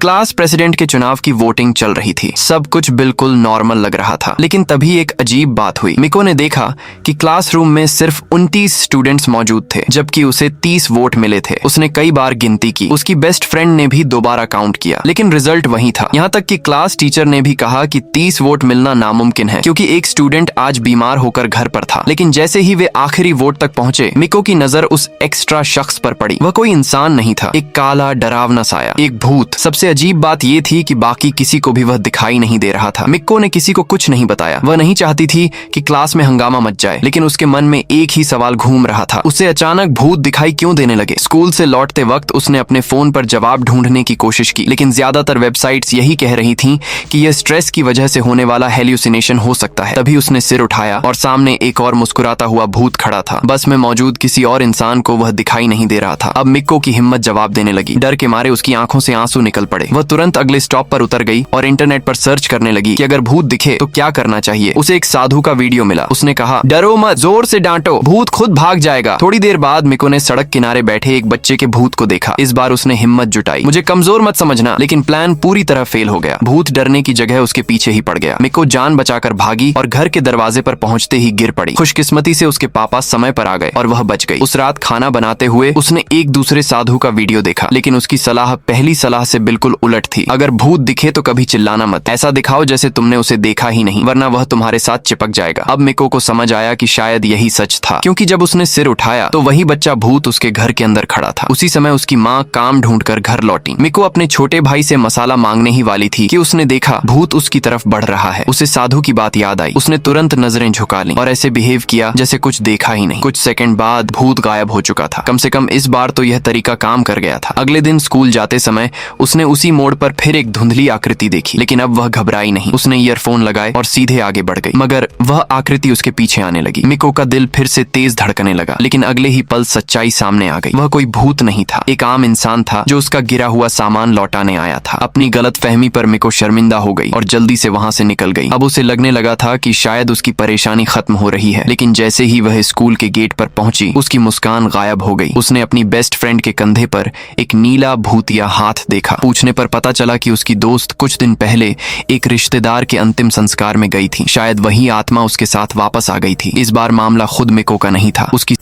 Class president के चुनाव की वोटिंग चल रही थी। सब कुछ बिल्कुल नॉर्मल लग रहा था, लेकिन तभी एक अजीब बात हुई। मिको ने देखा कि क्लासरूम में सिर्फ 29 स्टूडेंट्स मौजूद थे, जबकि उसे 30 वोट मिले थे। उसने कई बार गिनती की, उसकी बेस्ट फ्रेंड ने भी दोबारा काउंट किया, लेकिन रिजल्ट वही था। यहाँ तक कि क्लास टीचर ने भी कहा कि 30 वोट मिलना नामुमकिन है, क्योंकि एक स्टूडेंट आज बीमार होकर घर पर था। लेकिन जैसे ही वे आखिरी वोट तक पहुंचे, मिको की नजर उस एक्स्ट्रा शख्स पर पड़ी। वह कोई इंसान नहीं था, एक काला डरावना साया, एक भूत। सबसे अजीब बात यह थी कि बाकी किसी को भी वह दिखाई नहीं दे रहा था। मिको ने किसी को कुछ नहीं बताया। वह नहीं चाहती थी कि क्लास में हंगामा मच जाए, लेकिन उसके मन में एक ही सवाल घूम रहा था, उसे अचानक भूत दिखाई क्यों देने लगे। स्कूल से लौटते वक्त उसने अपने फोन पर जवाब ढूंढने की कोशिश की, लेकिन ज्यादातर वेबसाइट्स यही कह रही थीं कि यह स्ट्रेस की वजह से होने वाला हेल्यूसिनेशन हो सकता है। तभी उसने सिर उठाया और सामने एक और मुस्कुराता हुआ भूत खड़ा था। बस में मौजूद किसी और इंसान को वह दिखाई नहीं दे रहा था। अब मिको की हिम्मत जवाब देने लगी। डर के मारे उसकी आंखों से आंसू निकल पड़े। वह तुरंत अगले स्टॉप पर उतर गई और इंटरनेट पर सर्च करने लगी कि अगर भूत दिखे तो क्या करना चाहिए। उसे एक साधु का वीडियो मिला। उसने कहा, डरो मत, जोर से डांटो, भूत खुद भाग जाएगा। थोड़ी देर बाद मिको ने सड़क किनारे बैठे एक बच्चे के भूत को देखा। इस बार उसने हिम्मत जुटाई। मुझे कमजोर मत समझना, लेकिन प्लान पूरी तरह फेल हो गया। भूत डरने की जगह उसके पीछे ही पड़ गया। मिको जान बचाकर भागी और घर के दरवाजे पर पहुंचते ही गिर पड़ी। खुशकिस्मती से उसके पापा समय पर आ गए और वह बच गई। उस रात खाना बनाते हुए उसने एक दूसरे साधु का वीडियो देखा, लेकिन उसकी सलाह पहली सलाह से बिल्कुल उलट थी। अगर भूत दिखे तो कभी चिल्लाना मत, ऐसा दिखाओ जैसे तुमने उसे देखा ही नहीं, वरना वह तुम्हारे साथ चिपक जाएगा। अब मिको को समझ आया कि शायद यही सच था, क्योंकि जब उसने सिर उठाया तो वही बच्चा भूत उसके घर के अंदर खड़ा था। उसी समय उसकी माँ काम ढूंढकर घर लौटी। मिको अपने छोटे भाई से मसाला मांगने ही वाली थी कि उसने देखा भूत उसकी तरफ बढ़ रहा है। उसे साधु की बात याद आई। उसने तुरंत नजरें झुका ली और ऐसे बिहेव किया जैसे कुछ देखा ही नहीं। कुछ सेकंड बाद भूत गायब हो चुका था। कम से कम इस बार तो यह तरीका काम कर गया था। अगले दिन स्कूल जाते समय उसने उसी मोड़ पर फिर एक धुंधली आकृति देखी, लेकिन अब वह घबराई नहीं। उसने ईयरफोन लगाए और सीधे आगे बढ़ गई, मगर वह आकृति उसके पीछे आने लगी। मिको का दिल फिर से तेज धड़कने लगा, लेकिन अगले ही पल सच्चाई सामने आ गई। वह कोई भूत नहीं था, एक आम इंसान था जो उसका गिरा हुआ सामान लौटाने आया था। अपनी गलतफहमी पर मिको शर्मिंदा हो गई और जल्दी से वहां से निकल गई। अब उसे लगने लगा था कि शायद उसकी परेशानी खत्म हो रही है, लेकिन जैसे ही वह स्कूल के गेट पर पहुंची, उसकी मुस्कान गायब हो गई। उसने अपनी बेस्ट फ्रेंड के कंधे पर एक नीला भूतिया हाथ देखा। पूछने पर पता चला कि उसकी दोस्त कुछ दिन पहले एक रिश्तेदार के अंतिम संस्कार में गई थी। शायद वही आत्मा उसके साथ वापस आ गई थी। इस बार मामला खुद मिको का नहीं था, उसकी